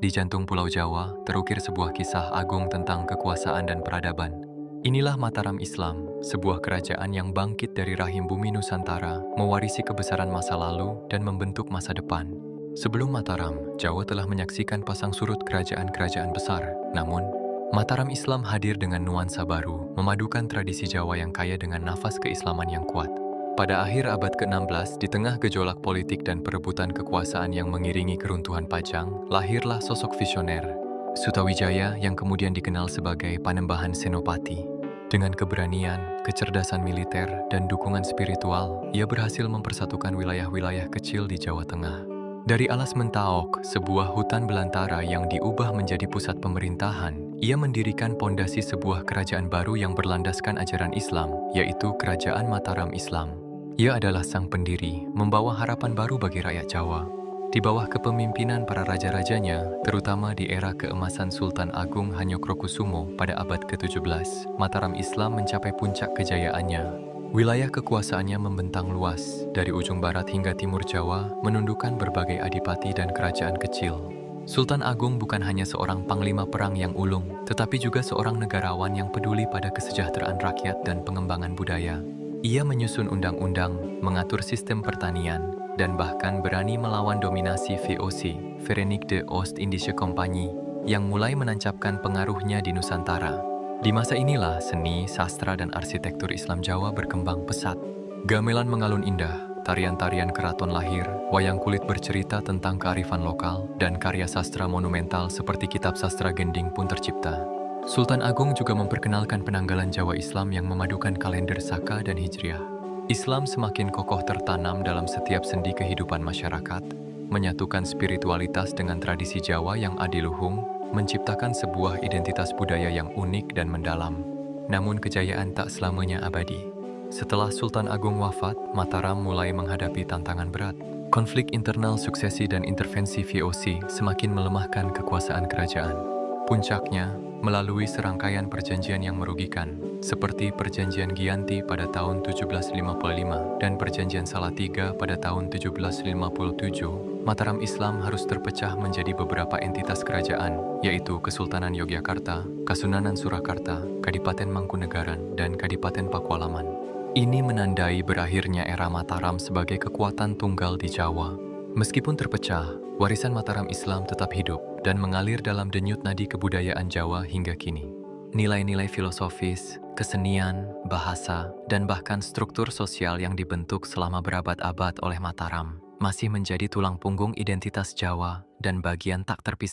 Di jantung Pulau Jawa, terukir sebuah kisah agung tentang kekuasaan dan peradaban. Inilah Mataram Islam, sebuah kerajaan yang bangkit dari rahim bumi Nusantara, mewarisi kebesaran masa lalu dan membentuk masa depan. Sebelum Mataram, Jawa telah menyaksikan pasang surut kerajaan-kerajaan besar. Namun, Mataram Islam hadir dengan nuansa baru, memadukan tradisi Jawa yang kaya dengan nafas keislaman yang kuat. Pada akhir abad ke-16, di tengah gejolak politik dan perebutan kekuasaan yang mengiringi keruntuhan Pajang, lahirlah sosok visioner, Sutawijaya yang kemudian dikenal sebagai Panembahan Senopati. Dengan keberanian, kecerdasan militer, dan dukungan spiritual, ia berhasil mempersatukan wilayah-wilayah kecil di Jawa Tengah. Dari Alas Mentaok, sebuah hutan belantara yang diubah menjadi pusat pemerintahan, ia mendirikan pondasi sebuah kerajaan baru yang berlandaskan ajaran Islam, yaitu Kerajaan Mataram Islam. Ia adalah sang pendiri, membawa harapan baru bagi rakyat Jawa. Di bawah kepemimpinan para raja-rajanya, terutama di era keemasan Sultan Agung Hanyokrokusumo pada abad ke-17, Mataram Islam mencapai puncak kejayaannya. Wilayah kekuasaannya membentang luas, dari ujung barat hingga timur Jawa, menundukkan berbagai adipati dan kerajaan kecil. Sultan Agung bukan hanya seorang panglima perang yang ulung, tetapi juga seorang negarawan yang peduli pada kesejahteraan rakyat dan pengembangan budaya. Ia menyusun undang-undang, mengatur sistem pertanian, dan bahkan berani melawan dominasi VOC, Verenigde Oost-Indische Compagnie, yang mulai menancapkan pengaruhnya di Nusantara. Di masa inilah seni, sastra, dan arsitektur Islam Jawa berkembang pesat. Gamelan mengalun indah, tarian-tarian keraton lahir, wayang kulit bercerita tentang kearifan lokal, dan karya sastra monumental seperti kitab sastra Gending pun tercipta. Sultan Agung juga memperkenalkan penanggalan Jawa Islam yang memadukan kalender Saka dan Hijriah. Islam semakin kokoh tertanam dalam setiap sendi kehidupan masyarakat, menyatukan spiritualitas dengan tradisi Jawa yang adiluhung, menciptakan sebuah identitas budaya yang unik dan mendalam. Namun kejayaan tak selamanya abadi. Setelah Sultan Agung wafat, Mataram mulai menghadapi tantangan berat. Konflik internal suksesi dan intervensi VOC semakin melemahkan kekuasaan kerajaan. Puncaknya, melalui serangkaian perjanjian yang merugikan, seperti Perjanjian Giyanti pada tahun 1755 dan Perjanjian Salatiga pada tahun 1757, Mataram Islam harus terpecah menjadi beberapa entitas kerajaan, yaitu Kesultanan Yogyakarta, Kasunanan Surakarta, Kadipaten Mangkunegaran, dan Kadipaten Pakualaman. Ini menandai berakhirnya era Mataram sebagai kekuatan tunggal di Jawa. Meskipun terpecah, warisan Mataram Islam tetap hidup dan mengalir dalam denyut nadi kebudayaan Jawa hingga kini. Nilai-nilai filosofis, kesenian, bahasa, dan bahkan struktur sosial yang dibentuk selama berabad-abad oleh Mataram masih menjadi tulang punggung identitas Jawa dan bagian tak terpisahkan